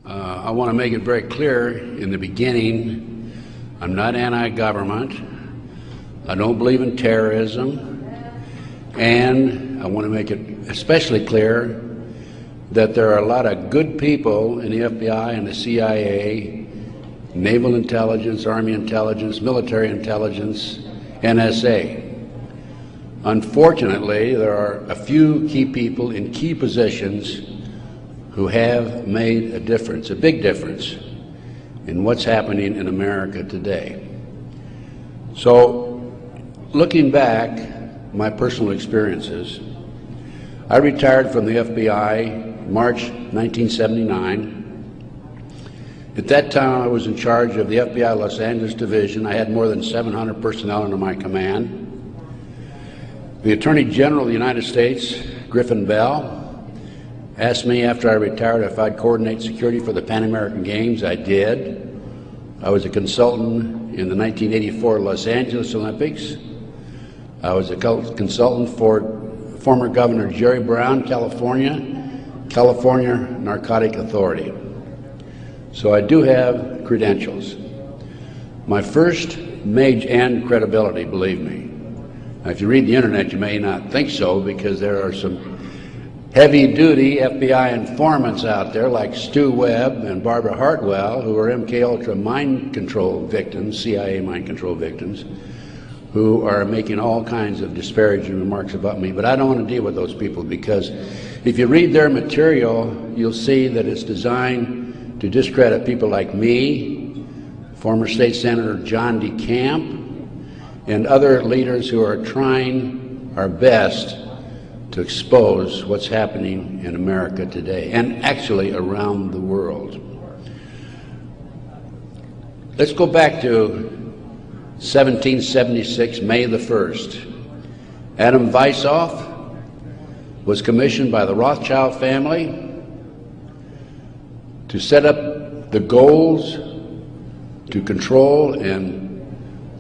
I want to make it very clear in the beginning, I'm not anti-government. I don't believe in terrorism. And I want to make it especially clear that there are a lot of good people in the FBI and the CIA, naval intelligence, army intelligence, military intelligence, NSA. Unfortunately, there are a few key people in key positions who have made a difference, a big difference, in what's happening in America today. So, looking back, my personal experiences, I retired from the FBI March 1979. At that time, I was in charge of the FBI Los Angeles Division. I had more than 700 personnel under my command. The Attorney General of the United States, Griffin Bell, asked me after I retired if I'd coordinate security for the Pan American Games. I did. I was a consultant in the 1984 Los Angeles Olympics. I was a consultant for former Governor Jerry Brown, California Narcotic Authority. So I do have credentials. My first major and credibility, believe me. Now, if you read the internet, you may not think so, because there are some heavy-duty FBI informants out there like Stu Webb and Barbara Hartwell, who are MKUltra mind control victims, CIA mind control victims, who are making all kinds of disparaging remarks about me. But I don't want to deal with those people, because if you read their material, you'll see that it's designed to discredit people like me, former State Senator John DeCamp, and other leaders who are trying our best to expose what's happening in America today, and actually around the world. Let's go back to 1776, May the 1st. Adam Weishoff was commissioned by the Rothschild family to set up the goals to control and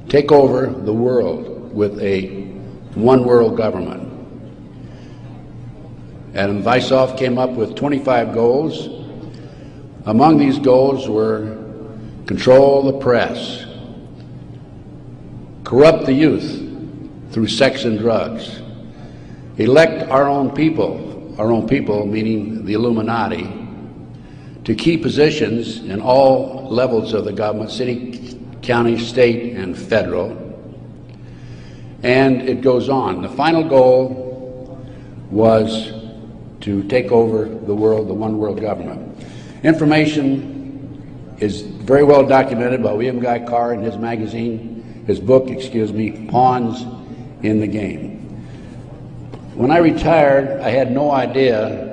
take over the world with a one-world government. Adam Weishoff came up with 25 goals. Among these goals were control the press, corrupt the youth through sex and drugs, elect our own people meaning the Illuminati, to key positions in all levels of the government, city, county, state, and federal. And it goes on. The final goal was to take over the world, the one world government. Information is very well documented by William Guy Carr in his magazine, his book, excuse me, Pawns in the Game. When I retired, I had no idea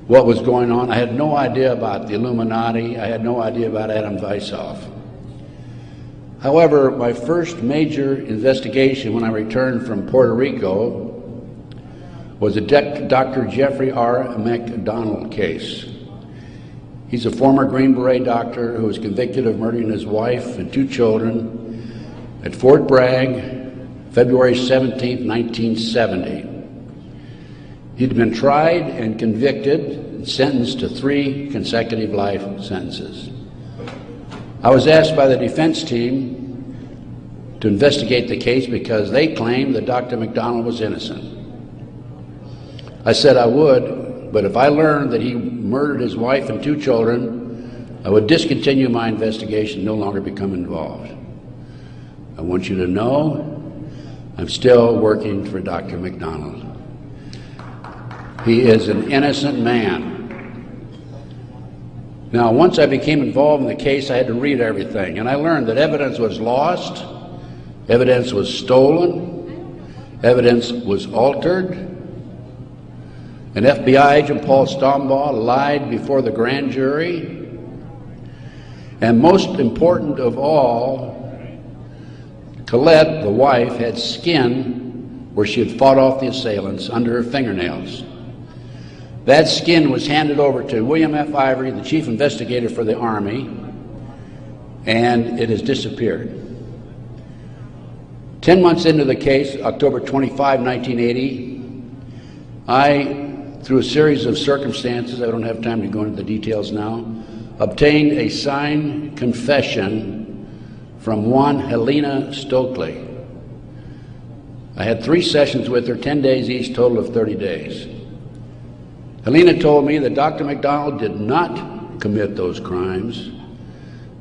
what was going on. I had no idea about the Illuminati. I had no idea about Adam Weishoff. However, my first major investigation when I returned from Puerto Rico was a Dr. Jeffrey R. McDonald case. He's a former Green Beret doctor who was convicted of murdering his wife and 2 children at Fort Bragg, February 17, 1970. He'd been tried and convicted and sentenced to 3 consecutive life sentences. I was asked by the defense team to investigate the case because they claimed that Dr. McDonald was innocent. I said I would, but if I learned that he murdered his wife and 2 children, I would discontinue my investigation, no longer become involved. I want you to know I'm still working for Dr. McDonald. He is an innocent man. Now, once I became involved in the case, I had to read everything, and I learned that evidence was lost, evidence was stolen, evidence was altered. An FBI agent, Paul Stombaugh, lied before the grand jury. And most important of all, Colette, the wife, had skin where she had fought off the assailants under her fingernails. That skin was handed over to William F. Ivory, the chief investigator for the Army, and it has disappeared. 10 months into the case, October 25, 1980, I through a series of circumstances, I don't have time to go into the details now, obtained a signed confession from one Helena Stokely. I had 3 sessions with her, 10 days each, total of 30 days. Helena told me that Dr. McDonald did not commit those crimes,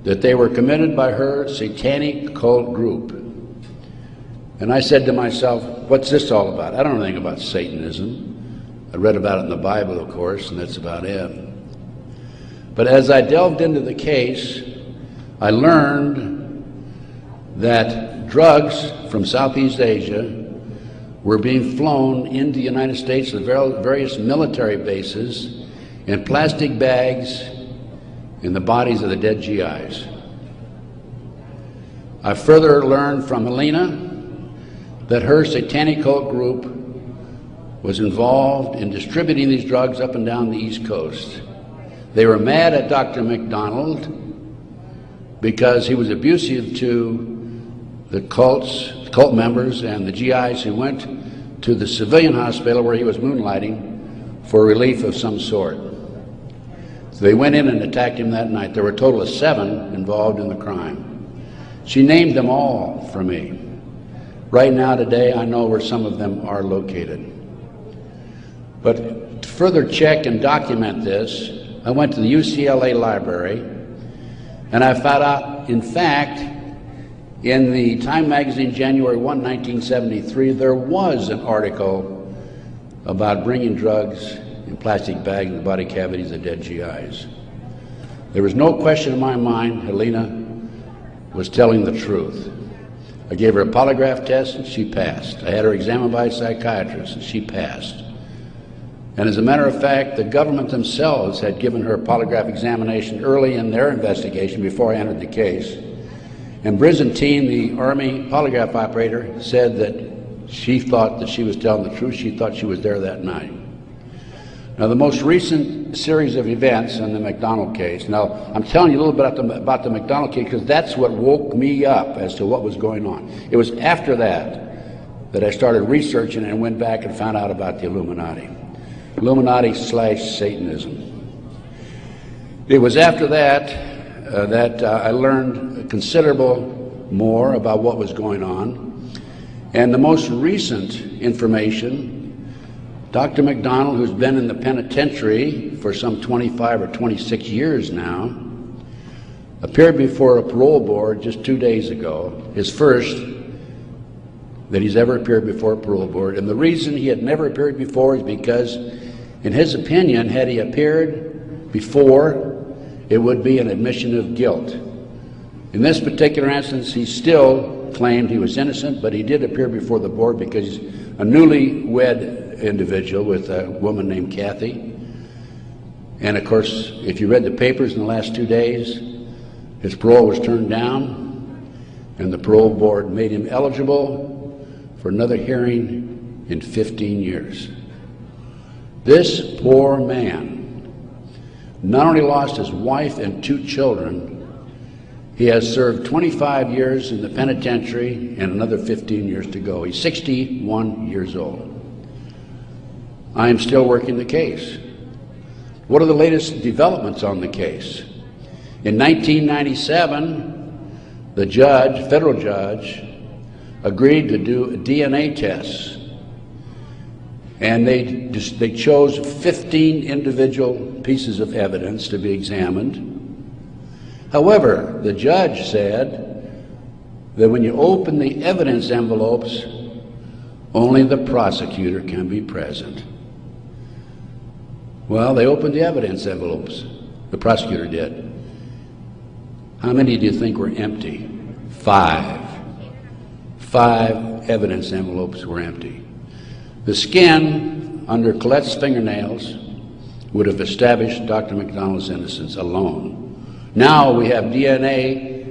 that they were committed by her satanic cult group. And I said to myself, what's this all about? I don't know anything about Satanism. I read about it in the Bible, of course, and that's about it. But as I delved into the case, I learned that drugs from Southeast Asia were being flown into the United States to various military bases in plastic bags in the bodies of the dead GIs. I further learned from Helena that her satanic cult group was involved in distributing these drugs up and down the East Coast. They were mad at Dr. McDonald because he was abusive to the cult members and the GIs who went to the civilian hospital where he was moonlighting for relief of some sort. So they went in and attacked him that night. There were a total of 7 involved in the crime. She named them all for me. Right now, today, I know where some of them are located. But to further check and document this, I went to the UCLA library, and I found out, in fact, in the Time magazine, January 1, 1973, there was an article about bringing drugs in plastic bags in the body cavities of dead GIs. There was no question in my mind Helena was telling the truth. I gave her a polygraph test and she passed. I had her examined by a psychiatrist and she passed. And as a matter of fact, the government themselves had given her a polygraph examination early in their investigation before I entered the case. And Byzantine, the Army polygraph operator, said that she thought that she was telling the truth. She thought she was there that night. Now, the most recent series of events in the McDonald case, now I'm telling you a little bit about the McDonald case because that's what woke me up as to what was going on. It was after that I started researching and went back and found out about the Illuminati. Illuminati/Satanism. It was after that I learned considerable more about what was going on. And the most recent information, Dr. McDonald, who's been in the penitentiary for some 25 or 26 years now, appeared before a parole board just 2 days ago, his first that he's ever appeared before a parole board. And the reason he had never appeared before is because, in his opinion, had he appeared before, it would be an admission of guilt. In this particular instance, he still claimed he was innocent, but he did appear before the board because he's a newly-wed individual with a woman named Kathy. And of course, if you read the papers in the last 2 days, his parole was turned down, and the parole board made him eligible for another hearing in 15 years. This poor man not only lost his wife and 2 children, he has served 25 years in the penitentiary and another 15 years to go. He's 61 years old. I am still working the case. What are the latest developments on the case? In 1997, the judge, federal judge, agreed to do DNA tests. And they chose 15 individual pieces of evidence to be examined. However, the judge said that when you open the evidence envelopes, only the prosecutor can be present. Well, they opened the evidence envelopes. The prosecutor did. How many do you think were empty? 5. 5 evidence envelopes were empty. The skin under Colette's fingernails would have established Dr. McDonald's innocence alone. Now we have DNA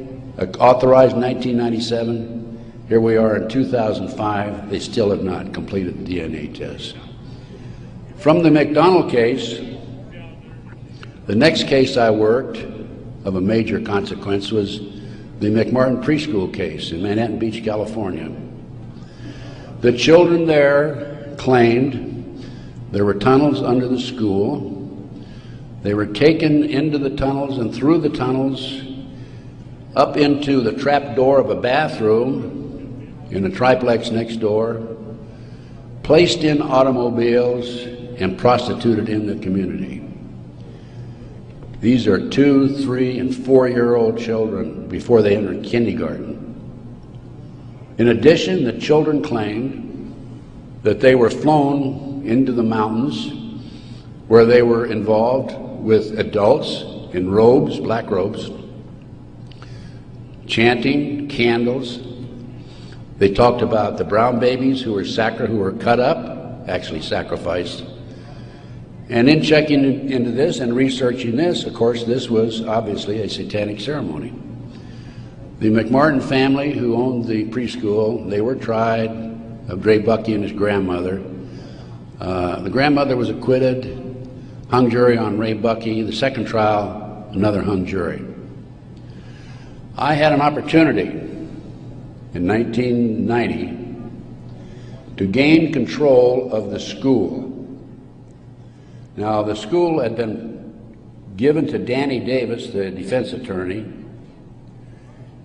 authorized in 1997. Here we are in 2005. They still have not completed the DNA test. From the McDonald case, the next case I worked of a major consequence was the McMartin preschool case in Manhattan Beach, California. The children there claimed There were tunnels under the school. They were taken into the tunnels and through the tunnels up into the trap door of a bathroom in a triplex next door, placed in automobiles, and prostituted in the community. These are 2, 3, and 4-year-old children before they entered kindergarten. In addition, the children claimed that they were flown into the mountains where they were involved with adults in robes, black robes, chanting, candles. They talked about the brown babies who were cut up, actually sacrificed. And in checking into this and researching this, of course, this was obviously a satanic ceremony. The McMartin family, who owned the preschool, they were tried of Ray Bucky and his grandmother. The grandmother was acquitted, hung jury on Ray Bucky. The second trial, another hung jury. I had an opportunity in 1990 to gain control of the school. Now, the school had been given to Danny Davis, the defense attorney,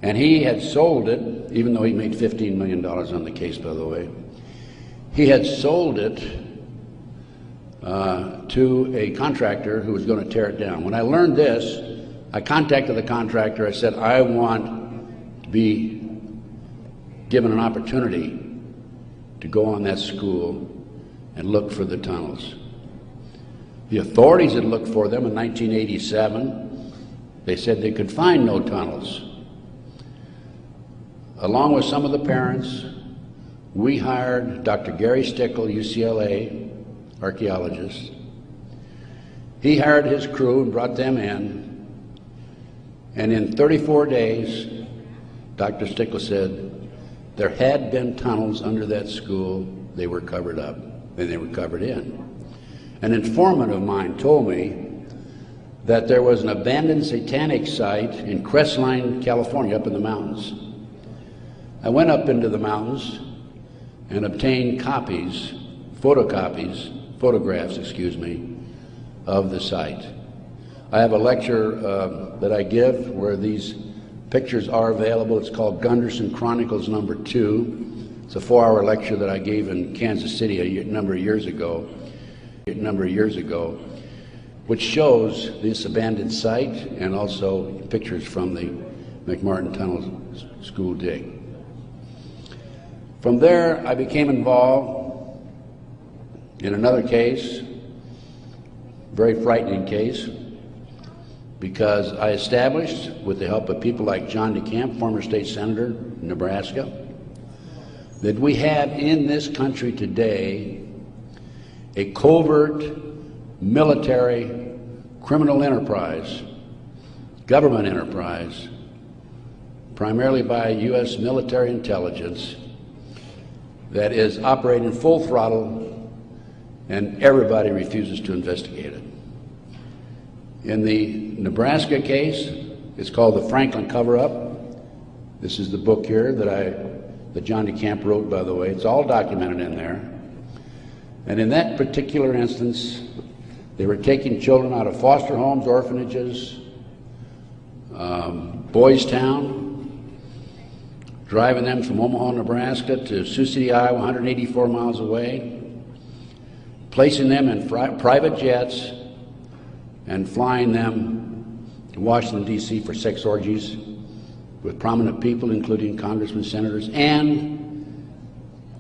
and he had sold it, even though he made $15 million on the case, by the way. He had sold it to a contractor who was going to tear it down. When I learned this, I contacted the contractor. I said, I want to be given an opportunity to go on that school and look for the tunnels. The authorities had looked for them in 1987. They said they could find no tunnels. Along with some of the parents, we hired Dr. Gary Stickle, UCLA archaeologist. He hired his crew and brought them in, and in 34 days, Dr. Stickle said there had been tunnels under that school. They were covered up, and they were covered in. An informant of mine told me that there was an abandoned satanic site in Crestline, California, up in the mountains. I went up into the mountains and obtained photographs, of the site. I have a lecture that I give where these pictures are available. It's called Gunderson Chronicles No. 2. It's a 4-hour lecture that I gave in Kansas City a number of years ago, which shows this abandoned site and also pictures from the McMartin Tunnel school dig. From there, I became involved in another case, very frightening case, because I established, with the help of people like John DeCamp, former state senator in Nebraska, that we have in this country today a covert military criminal enterprise, government enterprise, primarily by U.S. military intelligence, that is operating full throttle, and everybody refuses to investigate it. In the Nebraska case, it's called the Franklin Cover-Up. This is the book here that John DeCamp wrote, by the way. It's all documented in there. And in that particular instance, they were taking children out of foster homes, orphanages, Boys Town, driving them from Omaha, Nebraska to Sioux City, Iowa, 184 miles away, placing them in private jets and flying them to Washington, D.C. for sex orgies with prominent people, including congressmen, senators, and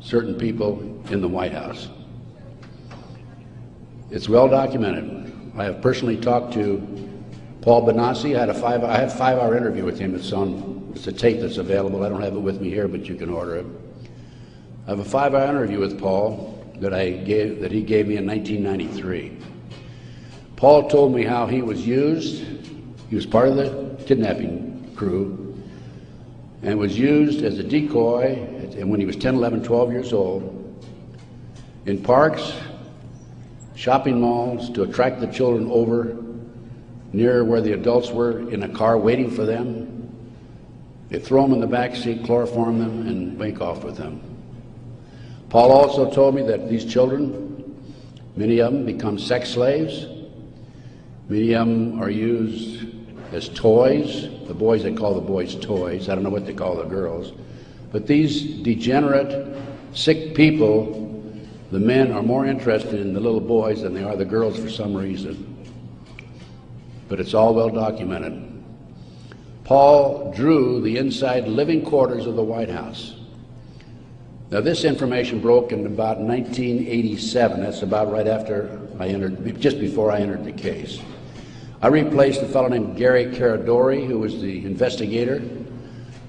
certain people in the White House. It's well documented. I have personally talked to Paul Benassi. I had a 5-hour interview with him. It's a tape that's available. I don't have it with me here, but you can order it. I have a 5-hour interview with Paul that he gave me in 1993. Paul told me how he was used. He was part of the kidnapping crew and was used as a decoy when he was 10, 11, 12 years old in parks, shopping malls, to attract the children over near where the adults were in a car waiting for them. They'd throw them in the back seat, chloroform them, and make off with them. Paul also told me that these children Many of them become sex slaves. Many of them are used as toys. The boys, they call the boys toys. I don't know what they call the girls. But these degenerate, sick people, the men are more interested in the little boys than they are the girls for some reason. But it's all well documented. Paul drew the inside living quarters of the White House. Now, this information broke in about 1987. That's about right after I entered, just before I entered the case. I replaced a fellow named Gary Caradori, who was the investigator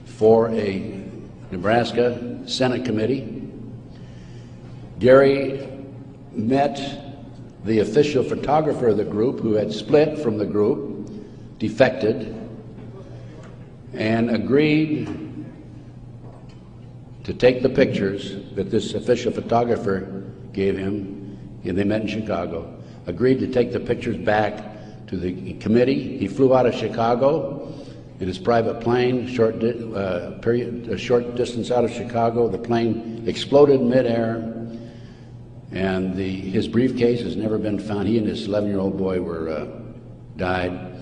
for a Nebraska Senate committee. Gary met the official photographer of the group, who had split from the group, defected, and agreed to take the pictures that this official photographer gave him, and they met in Chicago, agreed to take the pictures back to the committee. He flew out of Chicago in his private plane, a short distance out of Chicago. The plane exploded in midair, and his briefcase has never been found. He and his 11-year-old boy died.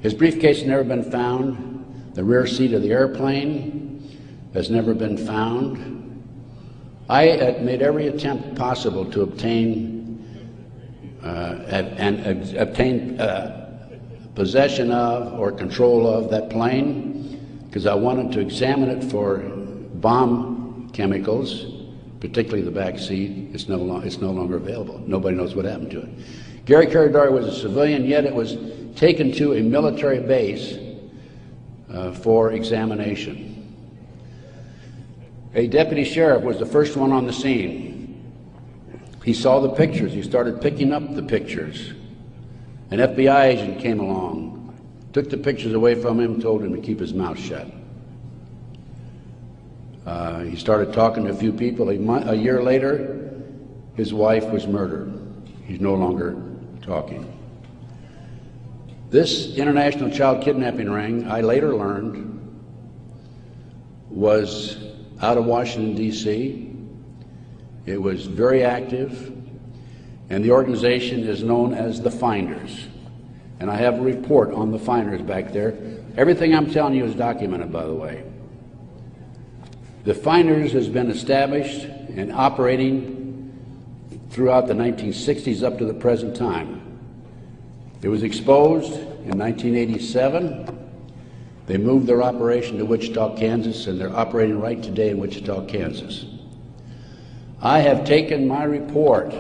His briefcase has never been found. The rear seat of the airplane has never been found. I made every attempt possible to obtain possession of or control of that plane, because I wanted to examine it for bomb chemicals, particularly the back seat. It's no longer available. Nobody knows what happened to it. Gary Caradori was a civilian, yet it was taken to a military base for examination. A deputy sheriff was the first one on the scene. He saw the pictures. He started picking up the pictures. An FBI agent came along, took the pictures away from him, told him to keep his mouth shut. He started talking to a few people. A year later, his wife was murdered. He's no longer talking. This international child kidnapping ring, I later learned, was out of Washington, D.C. It was very active, and the organization is known as the Finders. And I have a report on the Finders back there. Everything I'm telling you is documented, by the way. The Finders has been established and operating throughout the 1960s up to the present time. It was exposed in 1987. They moved their operation to Wichita, Kansas, and they're operating right today in Wichita, Kansas. I have taken my report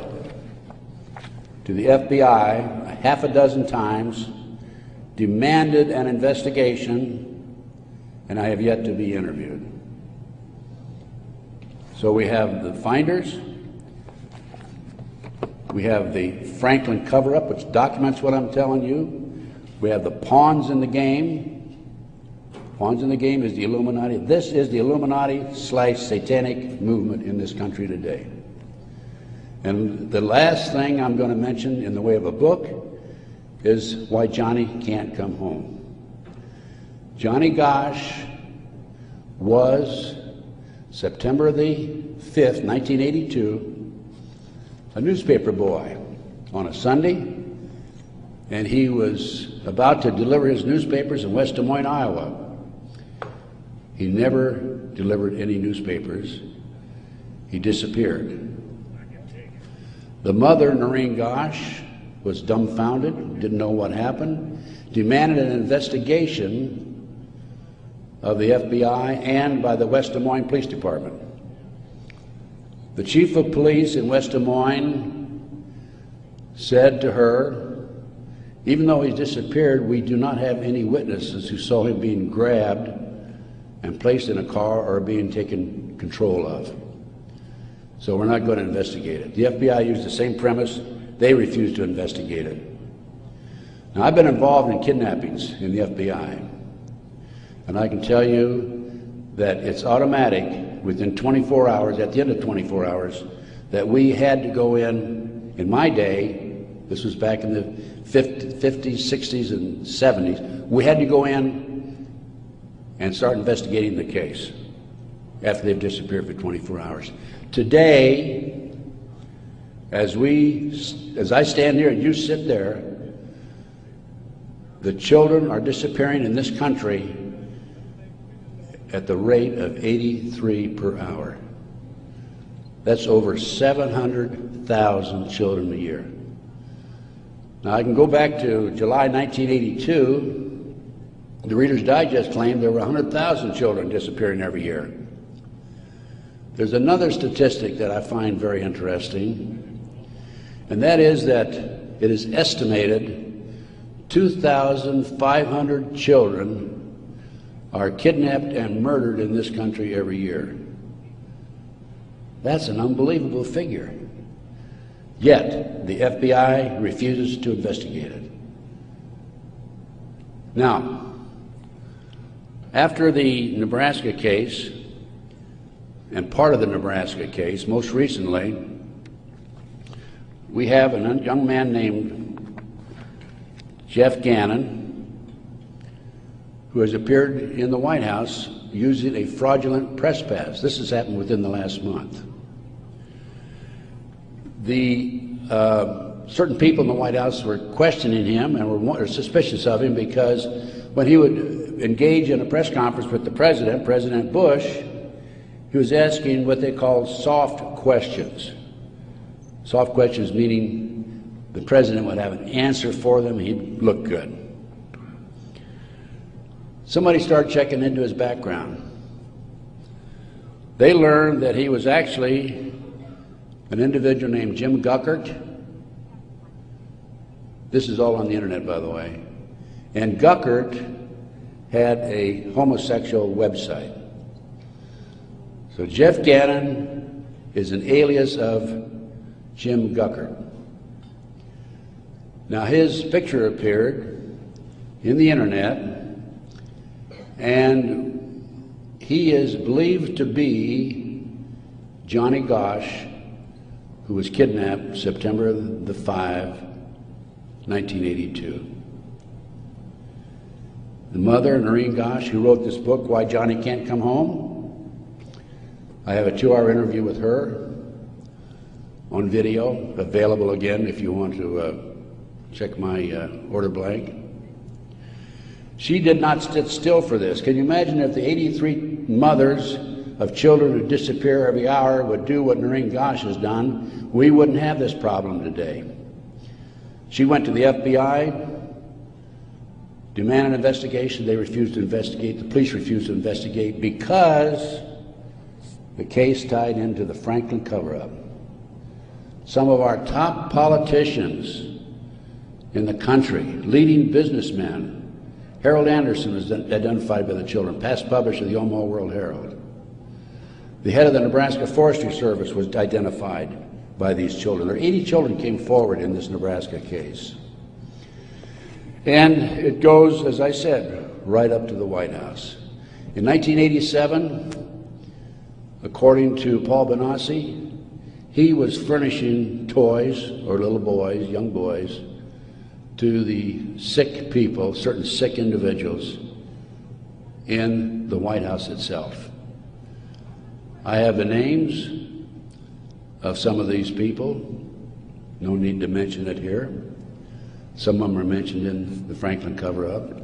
to the FBI a half a dozen times, demanded an investigation, and I have yet to be interviewed. So we have the Finders, we have the Franklin cover-up, which documents what I'm telling you. We have the pawns in the game. Pawns in the game is the Illuminati. This is the Illuminati/satanic movement in this country today. And the last thing I'm going to mention in the way of a book is why Johnny can't come home. Johnny Gosch was, September the 5th, 1982, a newspaper boy on a Sunday, and he was about to deliver his newspapers in West Des Moines, Iowa. He never delivered any newspapers. He disappeared. The mother, Noreen Gosch, was dumbfounded, didn't know what happened, demanded an investigation of the FBI and by the West Des Moines Police Department. The chief of police in West Des Moines said to her, even though he's disappeared, we do not have any witnesses who saw him being grabbed and placed in a car or being taken control of. So we're not going to investigate it. The FBI used the same premise. They refused to investigate it. Now, I've been involved in kidnappings in the FBI, and I can tell you that it's automatic within 24 hours, at the end of 24 hours, that we had to go in my day, this was back in the 50s, 60s, and 70s, we had to go in and start investigating the case after they've disappeared for 24 hours. Today, As I stand here and you sit there, the children are disappearing in this country at the rate of 83 per hour. That's over 700,000 children a year. Now I can go back to July 1982. The Reader's Digest claimed there were 100,000 children disappearing every year. There's another statistic that I find very interesting, and that is that it is estimated 2,500 children are kidnapped and murdered in this country every year. That's an unbelievable figure. Yet, the FBI refuses to investigate it. Now, after the Nebraska case, and part of the Nebraska case, most recently, we have a young man named Jeff Gannon, who has appeared in the White House using a fraudulent press pass. This has happened within the last month. Certain people in the White House were questioning him and were suspicious of him because when he would engage in a press conference with the president, President Bush, he was asking what they call soft questions. Soft questions meaning the president would have an answer for them, he'd look good. Somebody started checking into his background. They learned that he was actually an individual named Jim Guckert. This is all on the internet, by the way. And Guckert had a homosexual website. So Jeff Gannon is an alias of Jim Guckert. Now his picture appeared in the internet, and he is believed to be Johnny Gosch, who was kidnapped September the 5, 1982. The mother, Noreen Gosch, who wrote this book, Why Johnny Can't Come Home, I have a 2-hour interview with her on video, available again if you want to check my order blank. She did not sit still for this. Can you imagine if the 83 mothers of children who disappear every hour would do what Noreen Gosch has done? We wouldn't have this problem today. She went to the FBI, demanded an investigation. They refused to investigate. The police refused to investigate because the case tied into the Franklin cover-up. Some of our top politicians in the country, leading businessmen, Harold Anderson was identified by the children, past publisher of the Omaha World Herald. The head of the Nebraska Forestry Service was identified by these children. There 80 children came forward in this Nebraska case. And it goes, as I said, right up to the White House. In 1987, according to Paul Benassi, he was furnishing toys, or little boys, young boys, to the sick people, certain sick individuals, in the White House itself. I have the names of some of these people. No need to mention it here. Some of them are mentioned in the Franklin cover-up.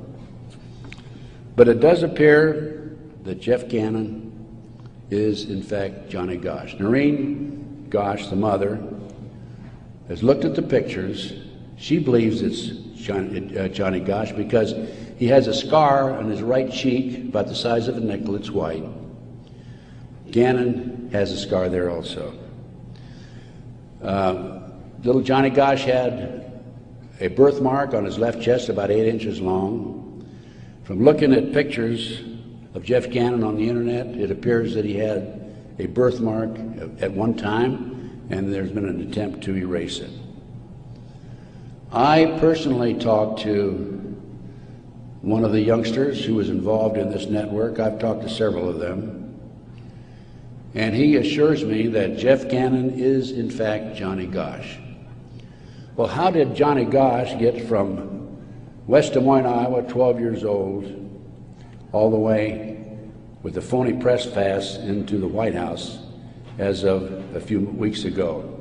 But it does appear that Jeff Gannon is, in fact, Johnny Gosch. Noreen Gosch, the mother, has looked at the pictures. She believes it's Johnny Gosch because he has a scar on his right cheek about the size of a nickel. It's white. Gannon has a scar there also. Little Johnny Gosch had a birthmark on his left chest about 8 inches long. From looking at pictures of Jeff Gannon on the internet, it appears that he had a birthmark at one time, and there's been an attempt to erase it. I personally talked to one of the youngsters who was involved in this network. I've talked to several of them. And he assures me that Jeff Gannon is, in fact, Johnny Gosch. Well, how did Johnny Gosch get from West Des Moines, Iowa, 12 years old, all the way with a phony press pass into the White House as of a few weeks ago?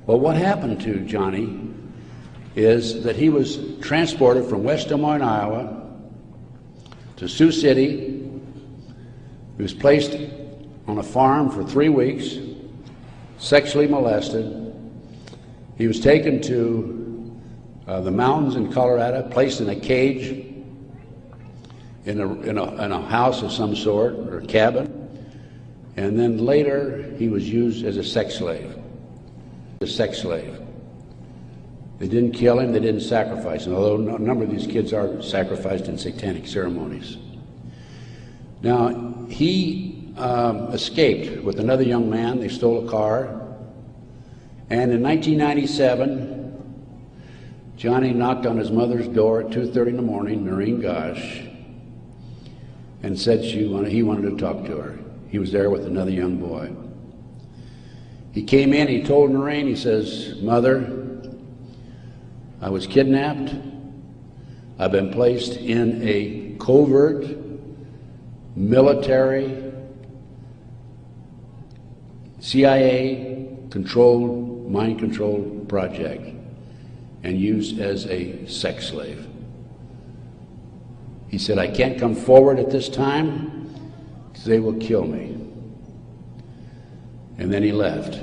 Well, what happened to Johnny is that he was transported from West Des Moines, Iowa to Sioux City. He was placed on a farm for 3 weeks, sexually molested. He was taken to the mountains in Colorado, placed in a cage in a house of some sort, or a cabin, and then later he was used as a sex slave. They didn't kill him, they didn't sacrifice him, although a number of these kids are sacrificed in satanic ceremonies. Now, he escaped with another young man. They stole a car, and in 1997, Johnny knocked on his mother's door at 2:30 in the morning, Noreen Gosh, and said he wanted to talk to her. He was there with another young boy. He came in, he told Noreen, he says, "Mother, I was kidnapped. I've been placed in a covert military CIA-controlled, mind-controlled project and used as a sex slave." He said, "I can't come forward at this time because they will kill me." And then he left.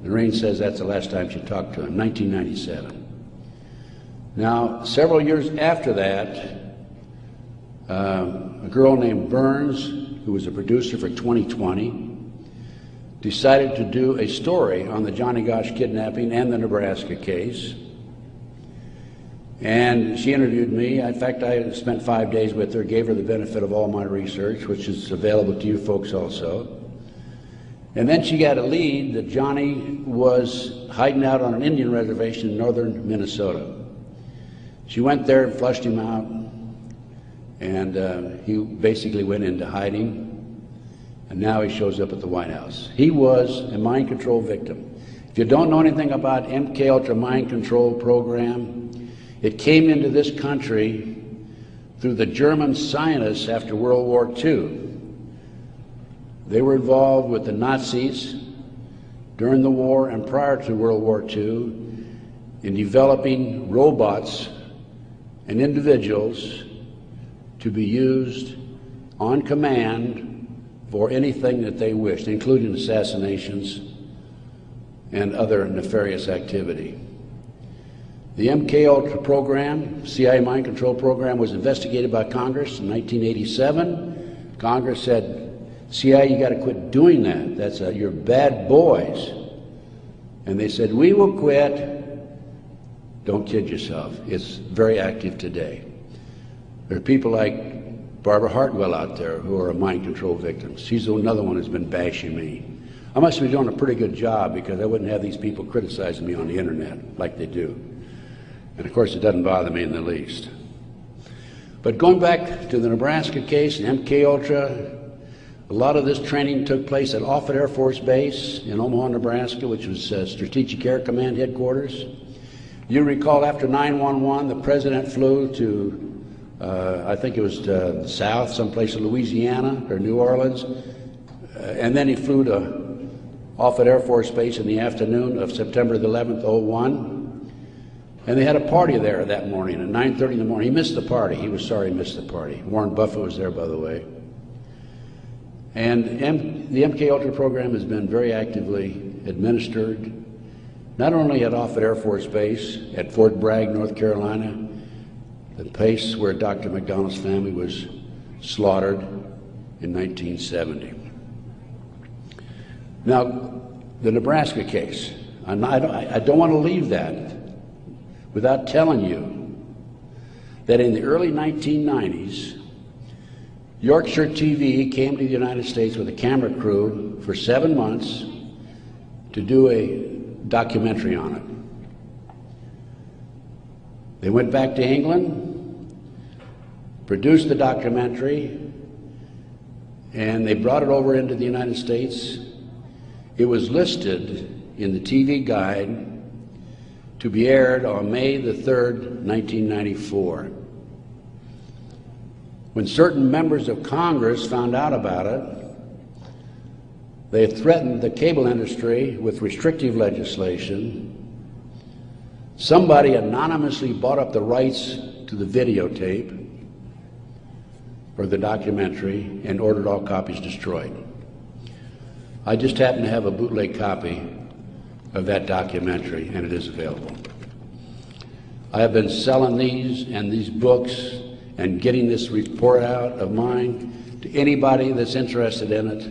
Noreen says that's the last time she talked to him, 1997. Now, several years after that, a girl named Burns, who was a producer for 2020, decided to do a story on the Johnny Gosch kidnapping and the Nebraska case. And she interviewed me. In fact, I spent 5 days with her, gave her the benefit of all my research, which is available to you folks also. And then she got a lead that Johnny was hiding out on an Indian reservation in northern Minnesota. She went there and flushed him out, and he basically went into hiding, and now he shows up at the White House. He was a mind control victim. If you don't know anything about MK Ultra mind control program, it came into this country through the German scientists after World War II. They were involved with the Nazis during the war and prior to World War II in developing robots and individuals to be used on command for anything that they wished, including assassinations and other nefarious activity. The MK Ultra program, CIA mind control program, was investigated by Congress in 1987. Congress said, CIA, you got to quit doing that. That's you're bad boys. And they said, we will quit. Don't kid yourself. It's very active today. There are people like Barbara Hartwell out there who are mind control victims. She's another one who's been bashing me. I must be doing a pretty good job because I wouldn't have these people criticizing me on the internet like they do. And of course, it doesn't bother me in the least. But going back to the Nebraska case and MK Ultra, a lot of this training took place at Offutt Air Force Base in Omaha, Nebraska, which was Strategic Air Command headquarters. You recall after 9/11, the president flew to, I think it was the south, someplace in Louisiana or New Orleans, and then he flew to Offutt Air Force Base in the afternoon of September the 11th, 01, and they had a party there that morning at 9:30 in the morning. He missed the party. He was sorry he missed the party. Warren Buffett was there, by the way. And the MK Ultra program has been very actively administered, not only at Offutt Air Force Base, at Fort Bragg, North Carolina, the place where Dr. McDonald's family was slaughtered in 1970. Now, the Nebraska case, I don't want to leave that without telling you that in the early 1990s, Yorkshire TV came to the United States with a camera crew for 7 months to do a documentary on it. They went back to England, produced the documentary, and they brought it over into the United States. It was listed in the TV guide to be aired on May the 3rd, 1994. When certain members of Congress found out about it, they threatened the cable industry with restrictive legislation Somebody anonymously bought up the rights to the videotape or the documentary and ordered all copies destroyed. I just happen to have a bootleg copy of that documentary, and it is available. I have been selling these and these books and getting this report out of mine to anybody that's interested in it.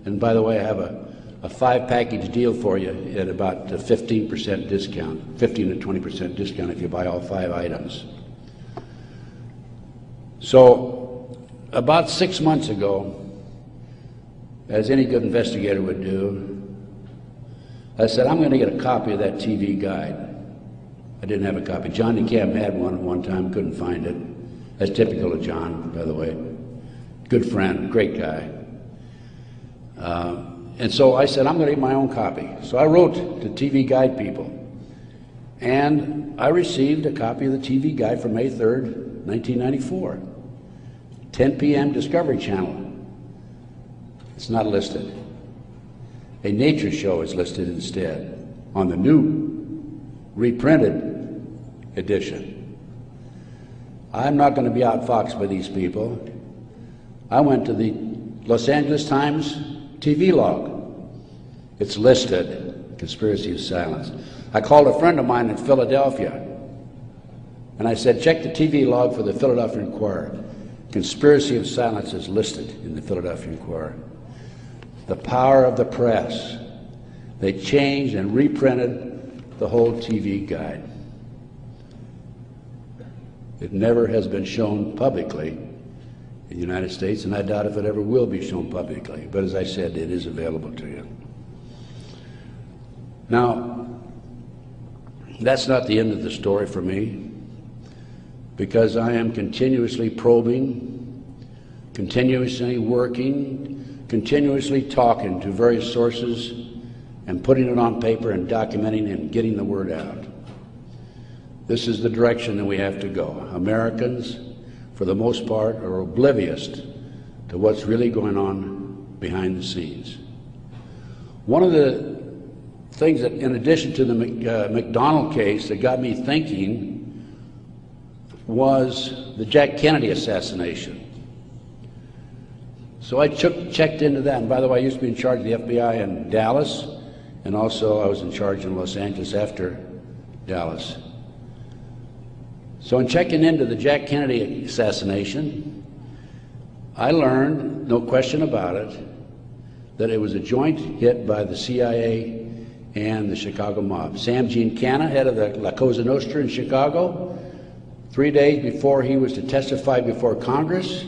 And by the way, I have a 5-package deal for you at about a 15% discount, 15 to 20% discount if you buy all 5 items. So about 6 months ago, as any good investigator would do, I said, I'm going to get a copy of that TV guide. I didn't have a copy. John DeCamp had one at one time, couldn't find it. That's typical of John, by the way. Good friend, great guy. And so I said, I'm going to get my own copy. So I wrote to TV Guide people. And I received a copy of the TV Guide for May 3rd, 1994. 10 p.m. Discovery Channel. It's not listed. A nature show is listed instead on the new reprinted edition. I'm not going to be outfoxed by these people. I went to the Los Angeles Times TV log. It's listed, Conspiracy of Silence. I called a friend of mine in Philadelphia, and I said, check the TV log for the Philadelphia Inquirer. Conspiracy of Silence is listed in the Philadelphia Inquirer. The power of the press. They changed and reprinted the whole TV guide. It never has been shown publicly in the United States, and I doubt if it ever will be shown publicly. But as I said, it is available to you. Now, that's not the end of the story for me, because I am continuously probing, continuously working, continuously talking to various sources and putting it on paper and documenting and getting the word out. This is the direction that we have to go. Americans, for the most part, are oblivious to what's really going on behind the scenes. One of the things that, in addition to the McDonald case, that got me thinking was the Jack Kennedy assassination. So I checked into that, and by the way, I used to be in charge of the FBI in Dallas, and also I was in charge in Los Angeles after Dallas. So in checking into the Jack Kennedy assassination, I learned, no question about it, that it was a joint hit by the CIA and the Chicago mob. Sam Giancana, head of the La Cosa Nostra in Chicago, 3 days before he was to testify before Congress,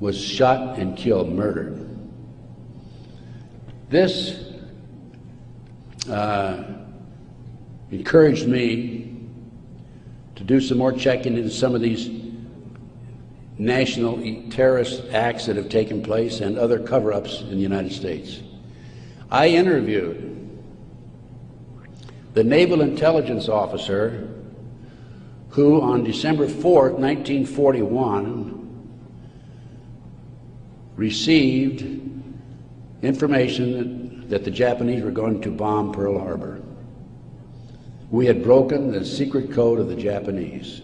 was shot and killed, murdered. This encouraged me to do some more checking into some of these national terrorist acts that have taken place and other cover-ups in the United States. I interviewed the naval intelligence officer who on December 4th, 1941, received information that the Japanese were going to bomb Pearl Harbor. We had broken the secret code of the Japanese.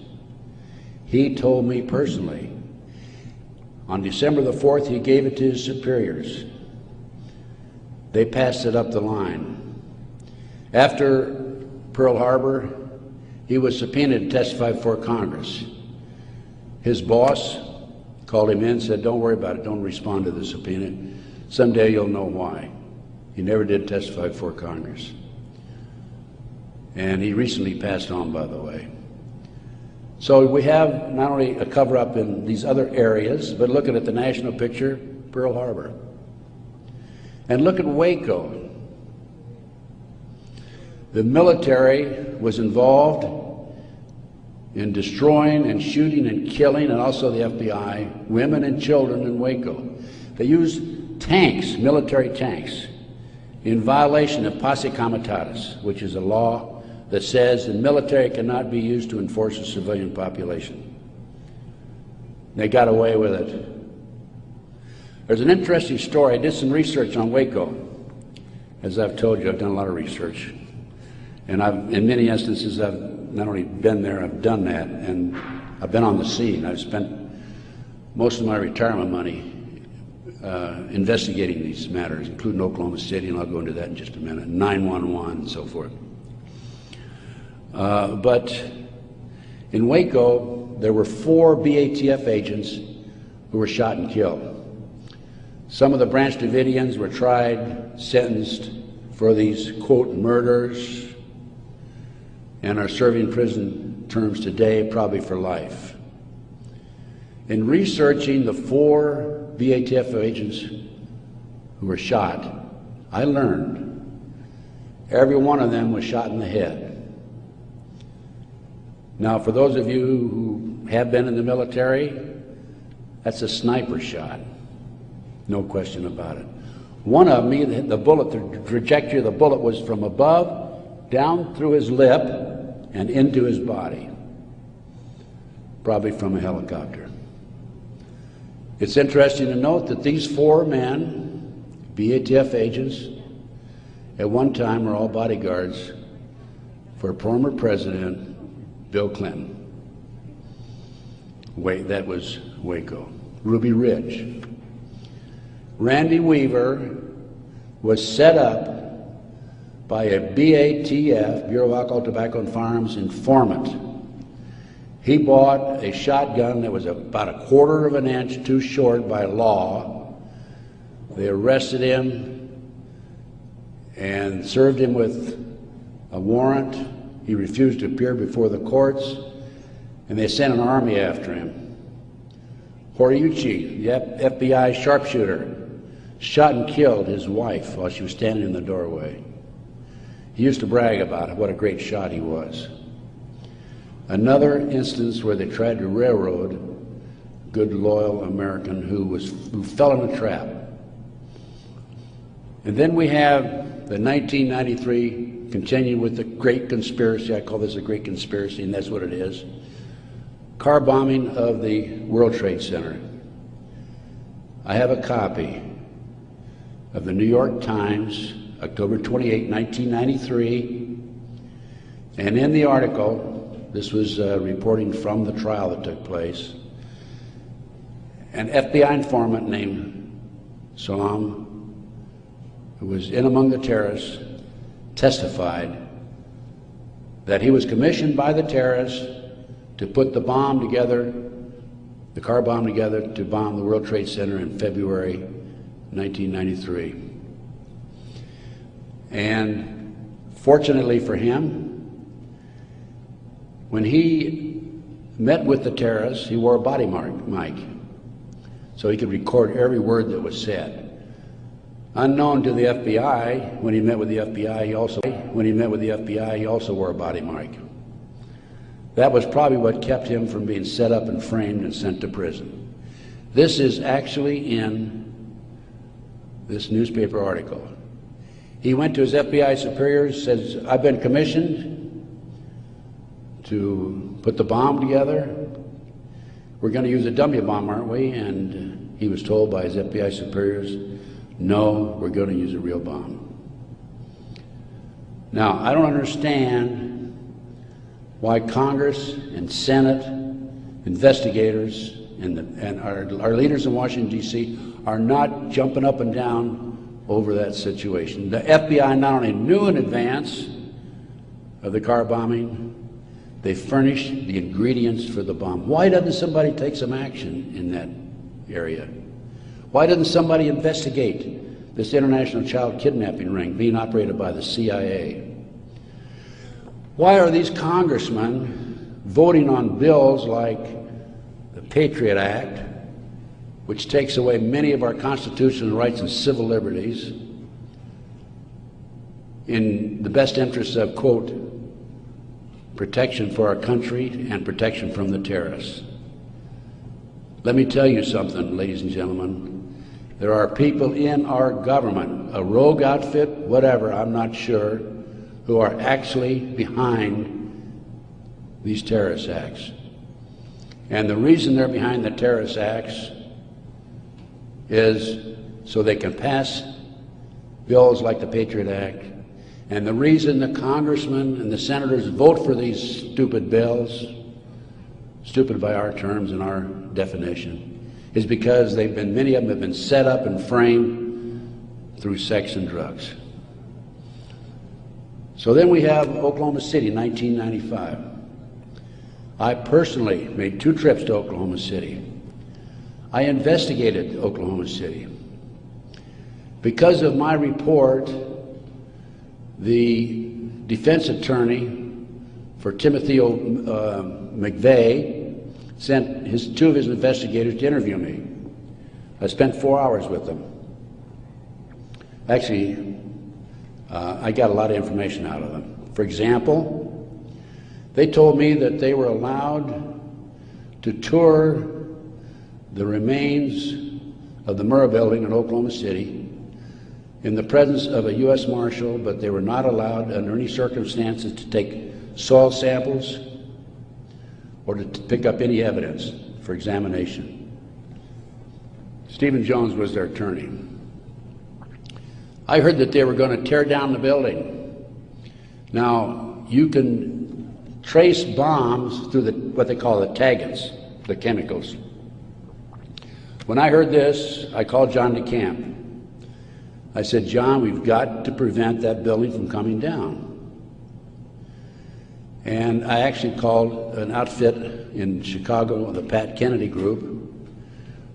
He told me personally, on December the 4th, he gave it to his superiors. They passed it up the line. After Pearl Harbor, he was subpoenaed to testify before Congress. His boss called him in and said, don't worry about it, don't respond to the subpoena. Someday you'll know why. He never did testify before Congress. And he recently passed on, by the way. So we have not only a cover-up in these other areas, but looking at the national picture, Pearl Harbor. And look at Waco. The military was involved in destroying and shooting and killing, and also the FBI, women and children in Waco. They used tanks, military tanks, in violation of posse comitatus, which is a law that says the military cannot be used to enforce a civilian population. They got away with it. There's an interesting story. I did some research on Waco. As I've told you, I've done a lot of research. And in many instances, I've not only been there, I've done that, and I've been on the scene. I've spent most of my retirement money investigating these matters, including Oklahoma City, and I'll go into that in just a minute, 911 and so forth. But in Waco, there were 4 BATF agents who were shot and killed. Some of the Branch Davidians were tried, sentenced for these, quote, murders, and are serving prison terms today, probably for life. In researching the 4 BATF agents who were shot, I learned every one of them was shot in the head. Now, for those of you who have been in the military, that's a sniper shot, no question about it. One of them, the bullet, the trajectory of the bullet was from above, down through his lip, and into his body, probably from a helicopter. It's interesting to note that these 4 men, BATF agents, at one time were all bodyguards for former President Bill Clinton. That was Waco. Ruby Ridge. Randy Weaver was set up by a BATF, Bureau of Alcohol, Tobacco and Firearms, informant. He bought a shotgun that was about 1/4 of an inch too short by law. They arrested him and served him with a warrant. He refused to appear before the courts, and they sent an army after him. Horiuchi, the FBI sharpshooter, shot and killed his wife while she was standing in the doorway. He used to brag about it, what a great shot he was. Another instance where they tried to railroad a good, loyal American who fell in a trap. And then we have the 1993, continuing with the great conspiracy. I call this a great conspiracy, and that's what it is. Car bombing of the World Trade Center. I have a copy of the New York Times, October 28, 1993, and in the article, this was reporting from the trial that took place, an FBI informant named Salam, who was in among the terrorists, testified that he was commissioned by the terrorists to put the bomb together, the car bomb together, to bomb the World Trade Center in February 1993. And fortunately for him, when he met with the terrorists, he wore a body mic, so he could record every word that was said. Unknown to the FBI, when he met with the FBI, he also wore a body mic. That was probably what kept him from being set up and framed and sent to prison. This is actually in this newspaper article. He went to his FBI superiors, says, I've been commissioned to put the bomb together. We're going to use a dummy bomb, aren't we? And he was told by his FBI superiors, no, we're going to use a real bomb. Now, I don't understand why Congress and Senate, investigators, and our leaders in Washington, D.C. are not jumping up and down over that situation. The FBI not only knew in advance of the car bombing, they furnished the ingredients for the bomb. Why doesn't somebody take some action in that area? Why doesn't somebody investigate this international child kidnapping ring being operated by the CIA? Why are these congressmen voting on bills like the Patriot Act, which takes away many of our constitutional rights and civil liberties, in the best interests of, quote, protection for our country and protection from the terrorists? Let me tell you something, ladies and gentlemen. There are people in our government, a rogue outfit, whatever, I'm not sure, who are actually behind these terrorist acts. And the reason they're behind the terrorist acts is so they can pass bills like the Patriot Act And the reason the congressmen and the senators vote for these stupid bills, stupid by our terms and our definition, is because many of them have been set up and framed through sex and drugs. So then we have Oklahoma City, 1995. I personally made 2 trips to Oklahoma City. I investigated Oklahoma City. Because of my report, the defense attorney for Timothy McVeigh sent 2 of his investigators to interview me. I spent 4 hours with them. Actually, I got a lot of information out of them. For example, they told me that they were allowed to tour the remains of the Murrah building in Oklahoma City in the presence of a U.S. Marshal, but they were not allowed under any circumstances to take soil samples or to pick up any evidence for examination. Stephen Jones was their attorney. I heard that they were going to tear down the building. Now, you can trace bombs through what they call the taggants, the chemicals. When I heard this, I called John DeCamp. I said, John, we've got to prevent that building from coming down. And I actually called an outfit in Chicago, the Pat Kennedy Group,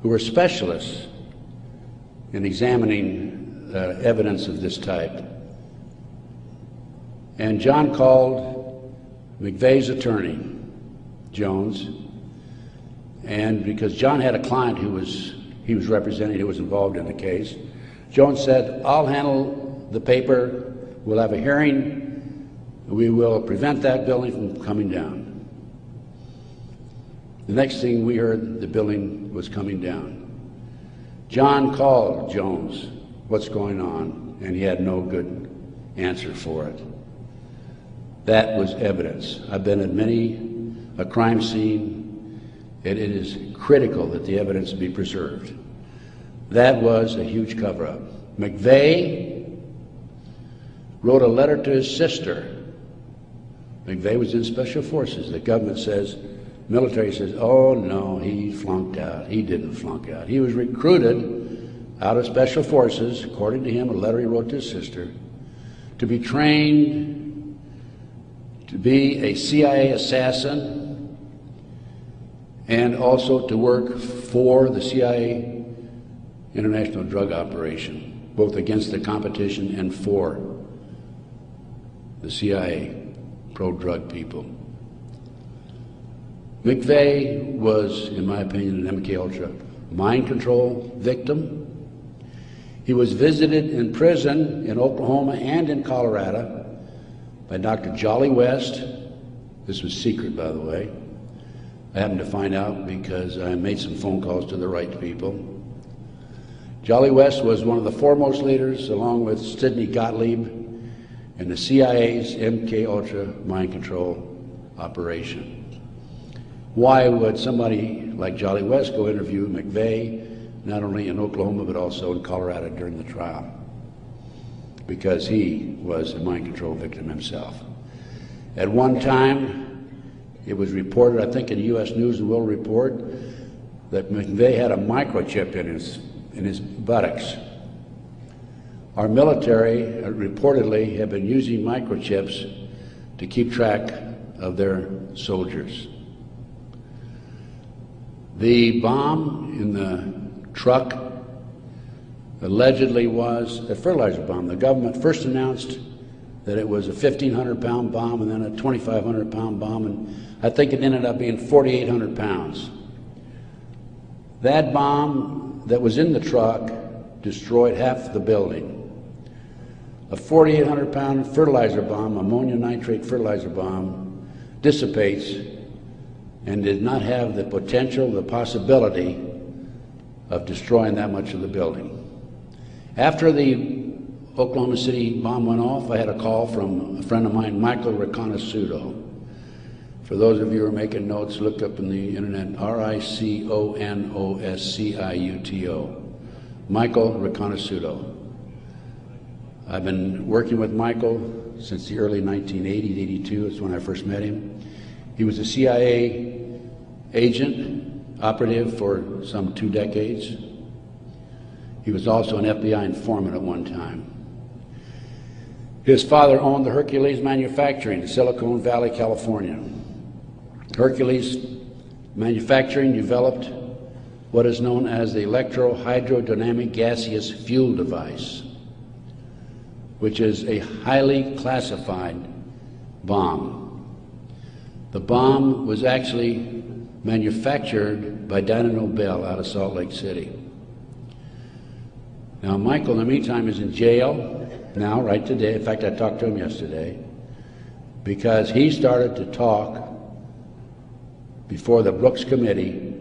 who were specialists in examining evidence of this type. And John called McVeigh's attorney, Jones, and because John had a client he was representing who was involved in the case, Jones said, I'll handle the paper, we'll have a hearing, we will prevent that building from coming down. The next thing we heard, the building was coming down. John called Jones, what's going on? And he had no good answer for it. That was evidence. I've been at many a crime scene, and it is critical that the evidence be preserved. That was a huge cover-up. McVeigh wrote a letter to his sister. McVeigh was in Special Forces. The government says, military says, oh no, he flunked out. He didn't flunk out. He was recruited out of Special Forces, according to him, a letter he wrote to his sister, to be trained to be a CIA assassin and also to work for the CIA international drug operation, both against the competition and for the CIA pro-drug people. McVeigh was, in my opinion, an MK-Ultra mind control victim. He was visited in prison in Oklahoma and in Colorado by Dr. Jolly West. This was secret, by the way. I happened to find out because I made some phone calls to the right people. Jolly West was one of the foremost leaders, along with Sidney Gottlieb, in the CIA's MK-Ultra mind control operation. Why would somebody like Jolly West go interview McVeigh, not only in Oklahoma but also in Colorado during the trial? Because he was a mind control victim himself. At one time, it was reported, I think in the U.S. News and World Report, that McVeigh had a microchip in his buttocks. Our military reportedly have been using microchips to keep track of their soldiers. The bomb in the truck allegedly was a fertilizer bomb. The government first announced that it was a 1,500-pound bomb and then a 2,500-pound bomb, and I think it ended up being 4,800 pounds. That bomb that was in the truck destroyed half the building. A 4,800-pound fertilizer bomb, ammonia nitrate fertilizer bomb, dissipates and did not have the potential, the possibility of destroying that much of the building. After the Oklahoma City bomb went off, I had a call from a friend of mine, Michael Riconosciuto. For those of you who are making notes, look up in the internet, R-I-C-O-N-O-S-C-I-U-T-O. Michael Riconosciuto. I've been working with Michael since the early 1980s, 82 is when I first met him. He was a CIA agent, operative for some 2 decades. He was also an FBI informant at one time. His father owned the Hercules Manufacturing in Silicon Valley, California. Hercules Manufacturing developed what is known as the electro-hydrodynamic gaseous fuel device, which is a highly classified bomb. The bomb was actually manufactured by Dyna Nobel out of Salt Lake City. Now, Michael, in the meantime, is in jail now, right today. In fact, I talked to him yesterday because he started to talk before the Brooks Committee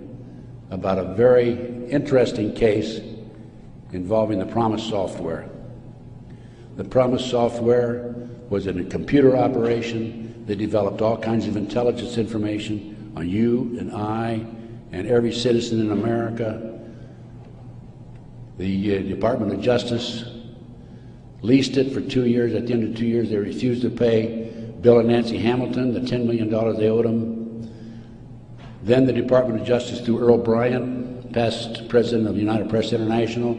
about a very interesting case involving the Promise software. The Promise software was in a computer operation that developed all kinds of intelligence information on you and I and every citizen in America. The Department of Justice leased it for 2 years. At the end of 2 years, they refused to pay Bill and Nancy Hamilton the $10 million they owed them. Then the Department of Justice, through Earl Bryant, past president of United Press International,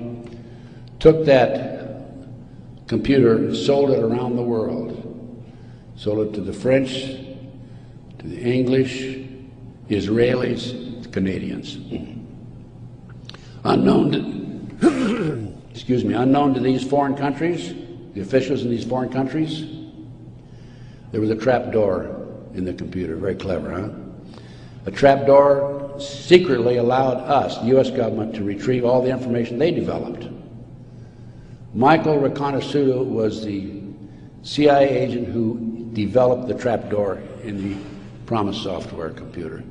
took that computer and sold it around the world. Sold it to the French, to the English, Israelis, the Canadians. Unknown to these foreign countries, the officials in these foreign countries, there was a trap door in the computer. Very clever, huh? A trap door secretly allowed us, the U.S. government, to retrieve all the information they developed. Michael Reconnaissance was the CIA agent who developed the trap door in the Promise software computer.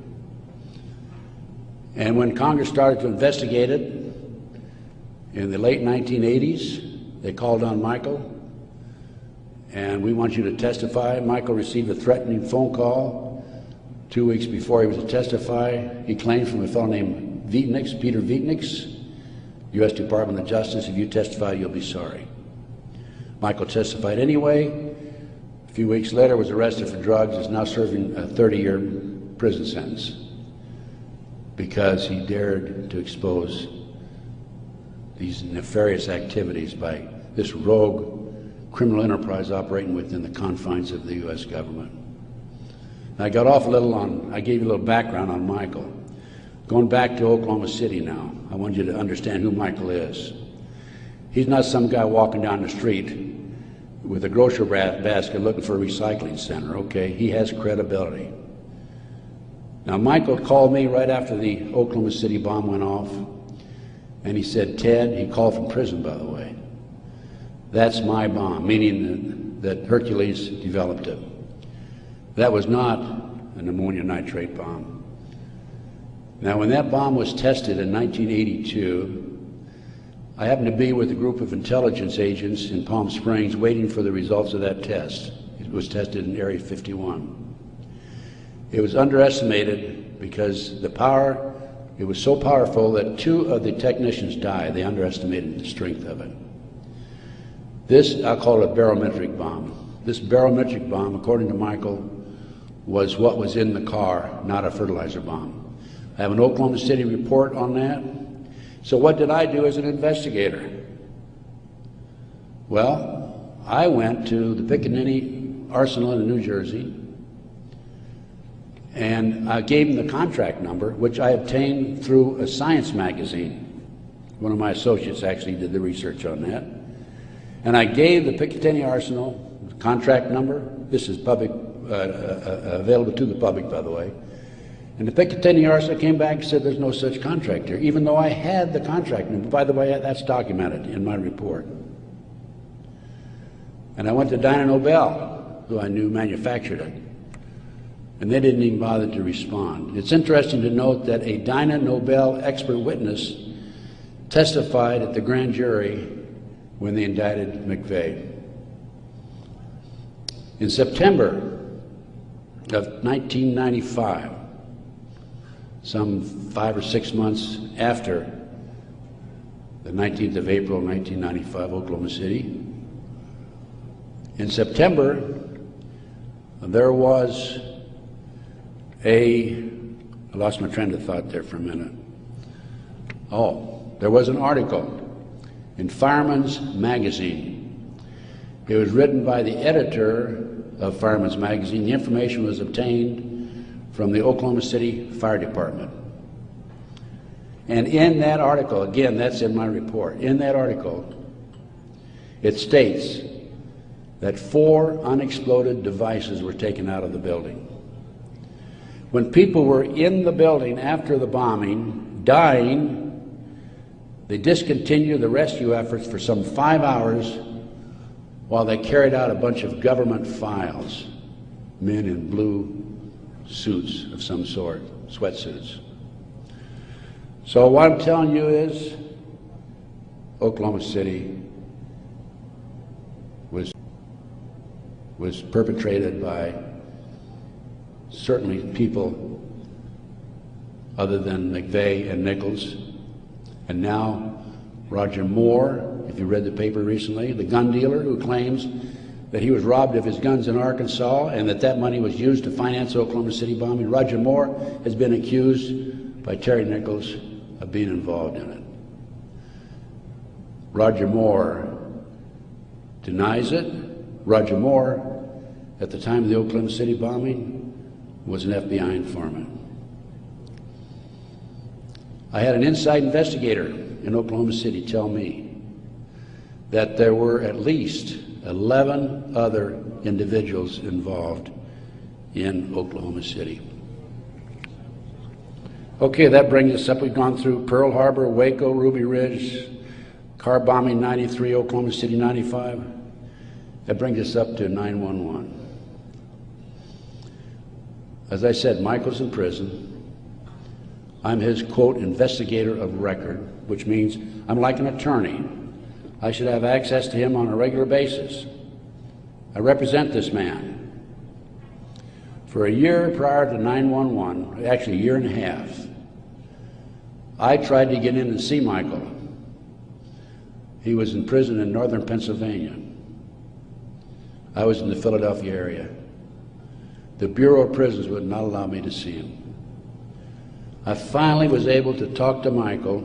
And when Congress started to investigate it, in the late 1980s, they called on Michael, and we want you to testify. Michael received a threatening phone call 2 weeks before he was to testify. He claimed from a fellow named Vietnix, Peter Vietnix, U.S. Department of Justice, if you testify, you'll be sorry. Michael testified anyway. A few weeks later, was arrested for drugs, is now serving a 30-year prison sentence because he dared to expose these nefarious activities by this rogue criminal enterprise operating within the confines of the U.S. government. And I got off a little on, I gave you a little background on Michael. Going back to Oklahoma City now, I want you to understand who Michael is. He's not some guy walking down the street with a grocery basket looking for a recycling center, okay? He has credibility. Now, Michael called me right after the Oklahoma City bomb went off, and he said, Ted, he called from prison, by the way, that's my bomb, meaning that Hercules developed it. That was not an ammonium nitrate bomb. Now, when that bomb was tested in 1982, I happened to be with a group of intelligence agents in Palm Springs waiting for the results of that test. It was tested in Area 51. It was underestimated because the power, it was so powerful that 2 of the technicians died. They underestimated the strength of it. This, I'll call it a barometric bomb. This barometric bomb, according to Michael, was what was in the car, not a fertilizer bomb. I have an Oklahoma City report on that. So what did I do as an investigator? Well, I went to the Pickaninny Arsenal in New Jersey, and I gave him the contract number, which I obtained through a science magazine. One of my associates actually did the research on that. And I gave the Picatinny Arsenal the contract number. This is public, available to the public, by the way. And the Picatinny Arsenal came back and said there's no such contract here, even though I had the contract number. By the way, that's documented in my report. And I went to Dyna Nobel, who I knew manufactured it. And they didn't even bother to respond. It's interesting to note that a Dyna Nobel expert witness testified at the grand jury when they indicted McVeigh. In September of 1995, some 5 or 6 months after the 19th of April, 1995, Oklahoma City, In September, there was I lost my train of thought there for a minute. Oh, there was an article in Fireman's Magazine. It was written by the editor of Fireman's Magazine. The information was obtained from the Oklahoma City Fire Department. And in that article, again, that's in my report, in that article, it states that 4 unexploded devices were taken out of the building. When people were in the building after the bombing, dying, they discontinued the rescue efforts for some 5 hours while they carried out a bunch of government files, men in blue suits of some sort, sweatsuits. So what I'm telling you is, Oklahoma City was perpetrated by certainly people other than McVeigh and Nichols, and now Roger Moore, if you read the paper recently, the gun dealer who claims that he was robbed of his guns in Arkansas and that money was used to finance the Oklahoma City bombing. Roger Moore has been accused by Terry Nichols of being involved in it. Roger Moore denies it. Roger Moore, at the time of the Oklahoma City bombing, was an FBI informant. I had an inside investigator in Oklahoma City tell me that there were at least 11 other individuals involved in Oklahoma City. Okay, that brings us up. We've gone through Pearl Harbor, Waco, Ruby Ridge, car bombing 93, Oklahoma City 95. That brings us up to 9/11. As I said, Michael's in prison. I'm his, quote, investigator of record, which means I'm like an attorney. I should have access to him on a regular basis. I represent this man. For a year prior to 9/11, actually a year and a half, I tried to get in and see Michael. He was in prison in northern Pennsylvania. I was in the Philadelphia area. The Bureau of Prisons would not allow me to see him. I finally was able to talk to Michael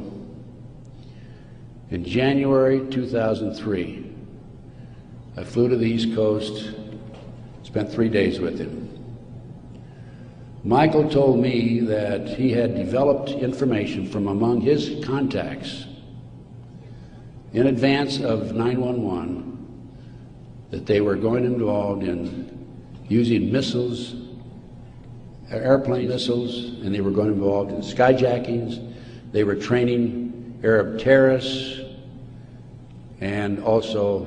in January 2003. I flew to the East Coast, spent 3 days with him. Michael told me that he had developed information from among his contacts in advance of 9/11 that they were going involved in using missiles, airplane missiles, and they were going involved in skyjackings. They were training Arab terrorists, and also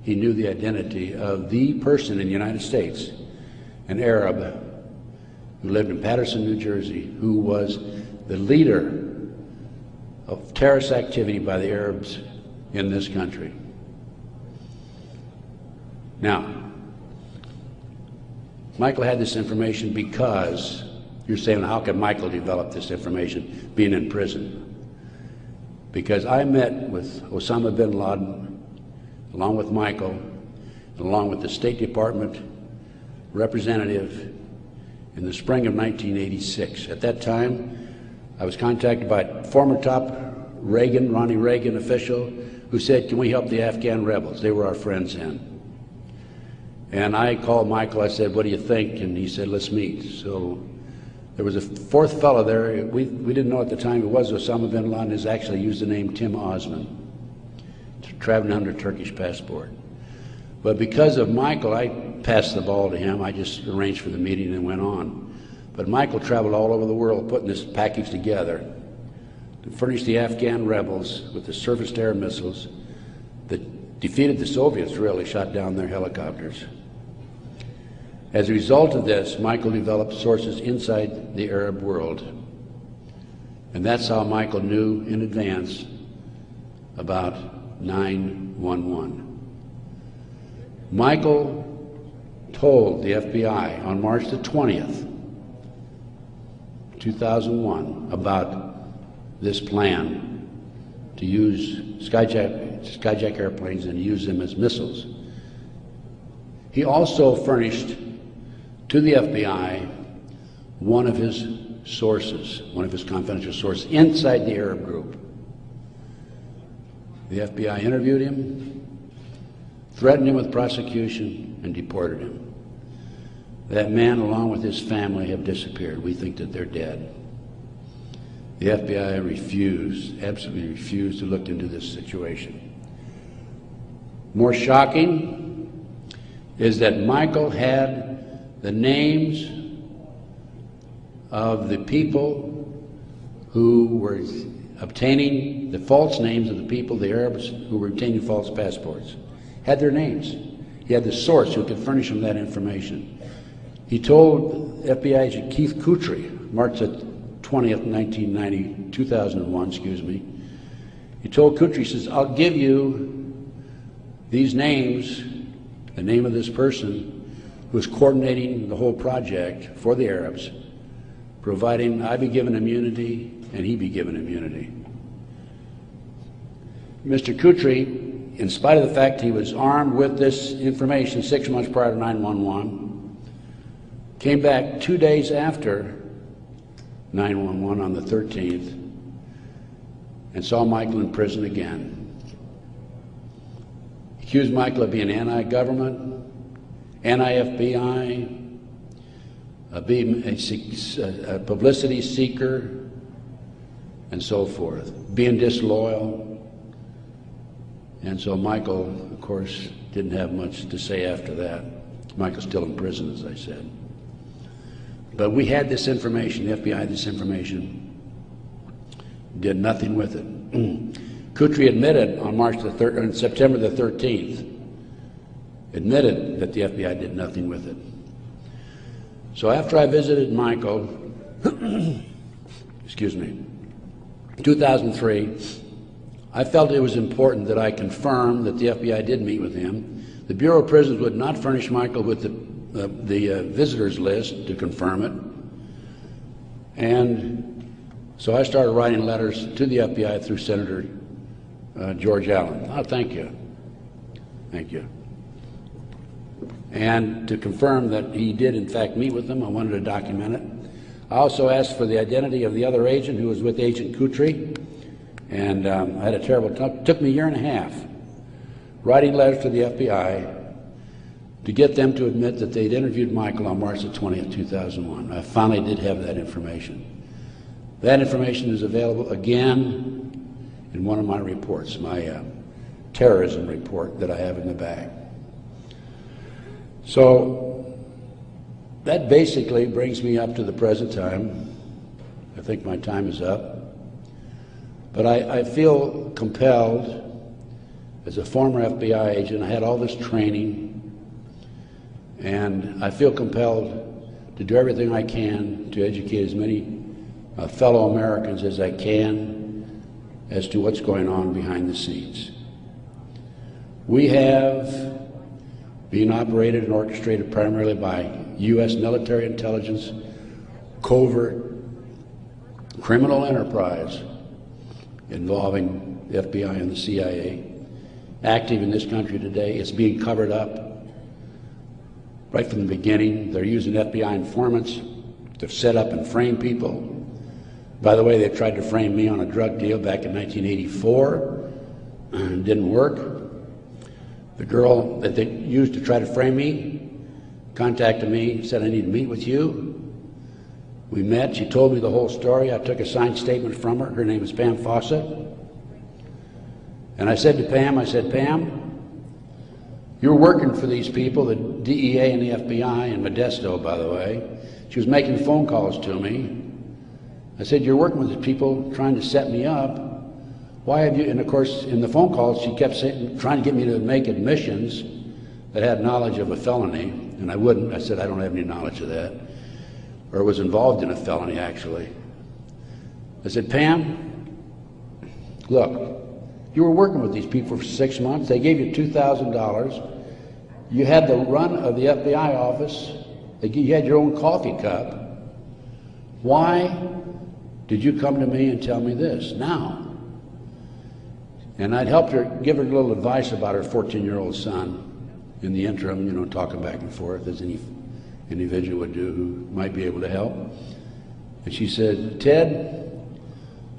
he knew the identity of the person in the United States, an Arab who lived in Paterson, New Jersey, who was the leader of terrorist activity by the Arabs in this country. Now, Michael had this information because, you're saying, how could Michael develop this information being in prison? Because I met with Osama bin Laden, along with Michael, and along with the State Department representative in the spring of 1986. At that time, I was contacted by a former top Ronnie Reagan official who said, can we help the Afghan rebels? They were our friends then. And I called Michael, I said, what do you think? And he said, let's meet. So there was a fourth fellow there. We didn't know at the time it was Osama bin Laden. Has actually used the name Tim Osman, traveling under a Turkish passport. But because of Michael, I passed the ball to him. I just arranged for the meeting and went on. But Michael traveled all over the world putting this package together to furnish the Afghan rebels with the surface-to-air missiles that defeated the Soviets, really, shot down their helicopters. As a result of this, Michael developed sources inside the Arab world. And that's how Michael knew in advance about 9/11. Michael told the FBI on March the 20th, 2001, about this plan to use skyjack airplanes and use them as missiles. He also furnished to the FBI one of his sources, one of his confidential sources inside the Arab group. The FBI interviewed him, threatened him with prosecution, and deported him. That man, along with his family, have disappeared. We think that they're dead. The FBI refused, absolutely refused to look into this situation. More shocking is that Michael had the names of the people who were obtaining the false names of the people, the Arabs who were obtaining false passports. Had their names. He had the source who could furnish him that information. He told FBI agent Keith Kutry, March 20th, 2001, excuse me. He told Kutry, he says, I'll give you these names, the name of this person who was coordinating the whole project for the Arabs, providing I be given immunity and he be given immunity. Mr. Kutry, in spite of the fact he was armed with this information 6 months prior to 9/11, came back 2 days after 9/11 on the 13th and saw Michael in prison again. He accused Michael of being anti-government, anti-FBI, being a publicity seeker, and so forth, being disloyal. And so Michael, of course, didn't have much to say after that. Michael's still in prison, as I said. But we had this information, the FBI had this information, did nothing with it. Kutry admitted on September the 13th, admitted that the FBI did nothing with it. So after I visited Michael, excuse me, 2003, I felt it was important that I confirm that the FBI did meet with him. The Bureau of Prisons would not furnish Michael with the visitors list to confirm it. And so I started writing letters to the FBI through Senator George Allen. Oh, thank you. Thank you. And to confirm that he did in fact meet with them, I wanted to document it. I also asked for the identity of the other agent who was with Agent Kutry. And I had a terrible time. It took me a year and a half writing letters to the FBI to get them to admit that they'd interviewed Michael on March the 20th, 2001. I finally did have that information. That information is available again in one of my reports, my terrorism report that I have in the back. So that basically brings me up to the present time. I think my time is up. But I feel compelled, as a former FBI agent, I had all this training, and I feel compelled to do everything I can to educate as many fellow Americans as I can as to what's going on behind the scenes. We have been operated and orchestrated primarily by U.S. military intelligence, covert criminal enterprise involving the FBI and the CIA, active in this country today. It's being covered up right from the beginning. They're using FBI informants to set up and frame people. By the way, they tried to frame me on a drug deal back in 1984. It didn't work. The girl that they used to try to frame me contacted me, said, I need to meet with you. We met, she told me the whole story. I took a signed statement from her. Her name is Pam Fawcett. And I said to Pam, Pam, you're working for these people, the DEA and the FBI in Modesto, by the way. She was making phone calls to me. I said, you're working with these people trying to set me up. Why have you, and of course, in the phone calls, she kept saying, trying to get me to make admissions that had knowledge of a felony, and I wouldn't. I said, I don't have any knowledge of that. Or was involved in a felony, actually. I said, Pam, look, you were working with these people for 6 months. They gave you $2,000. You had the run of the FBI office. You had your own coffee cup. Why did you come to me and tell me this now? And I'd helped her, give her a little advice about her 14-year-old son. in the interim, you know, talking back and forth as any individual would do who might be able to help. And she said, "Ted,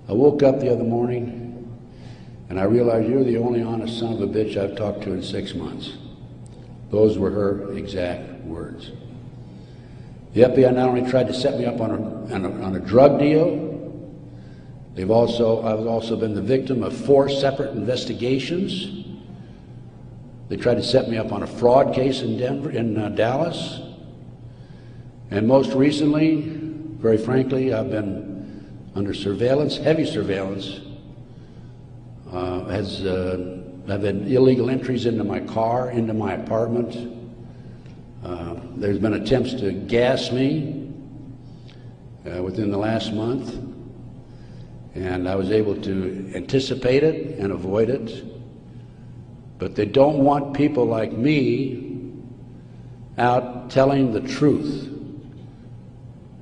I woke up the other morning and I realized you're the only honest son of a bitch I've talked to in 6 months." Those were her exact words. The FBI not only tried to set me up on a drug deal, I've also been the victim of 4 separate investigations. They tried to set me up on a fraud case in Dallas. And most recently, very frankly, I've been under surveillance, heavy surveillance. I've had illegal entries into my car, into my apartment. There's been attempts to gas me within the last month. And I was able to anticipate it and avoid it. But they don't want people like me out telling the truth.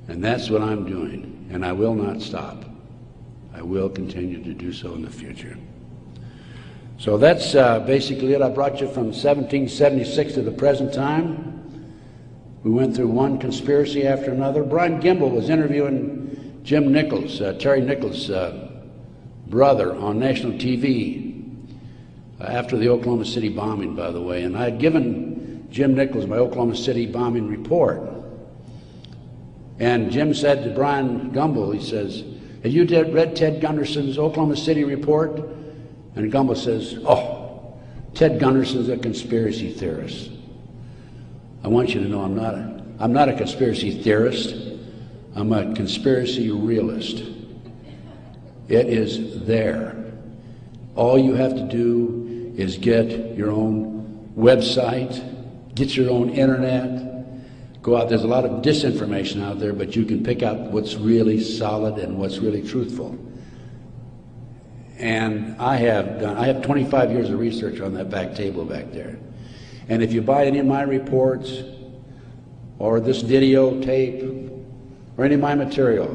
And that's what I'm doing. And I will not stop. I will continue to do so in the future. So that's basically it. I brought you from 1776 to the present time. We went through one conspiracy after another. Brian Gimbel was interviewing Jim Nichols, Terry Nichols' brother, on national TV after the Oklahoma City bombing, by the way. And I had given Jim Nichols my Oklahoma City bombing report. And Jim said to Brian Gimbel, he says, "Have you read Ted Gunderson's Oklahoma City report?" And Gimbel says, "Oh, Ted Gunderson's a conspiracy theorist." I want you to know I'm not a conspiracy theorist. I'm a conspiracy realist. It is there. All you have to do is get your own website, get your own internet, go out. There's a lot of disinformation out there, but you can pick out what's really solid and what's really truthful. And I have 25 years of research on that back table back there. And if you buy any of my reports or this videotape or any of my material,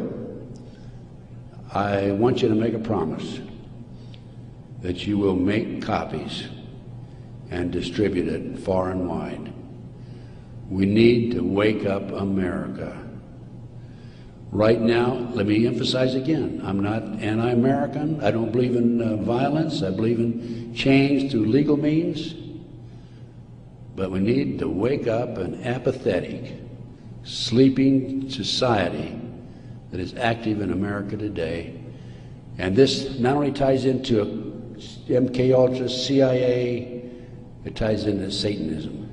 I want you to make a promise that you will make copies and distribute it far and wide. We need to wake up America. Right now, let me emphasize again, I'm not anti-American. I don't believe in violence. I believe in change through legal means. But we need to wake up an apathetic, sleeping society that is active in America today. And this not only ties into MK Ultra, CIA, it ties into Satanism.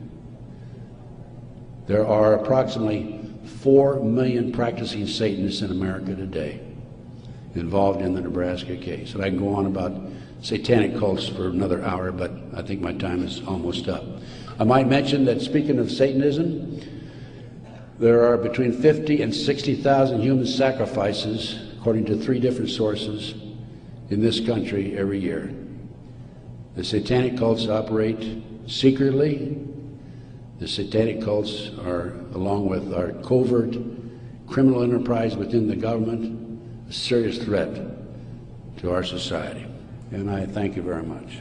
There are approximately 4 million practicing Satanists in America today involved in the Nebraska case. And I can go on about satanic cults for another hour, but I think my time is almost up. I might mention that, speaking of Satanism, there are between 50 and 60,000 human sacrifices, according to 3 different sources, in this country every year. The satanic cults operate secretly. The satanic cults are, along with our covert criminal enterprise within the government, a serious threat to our society. And I thank you very much.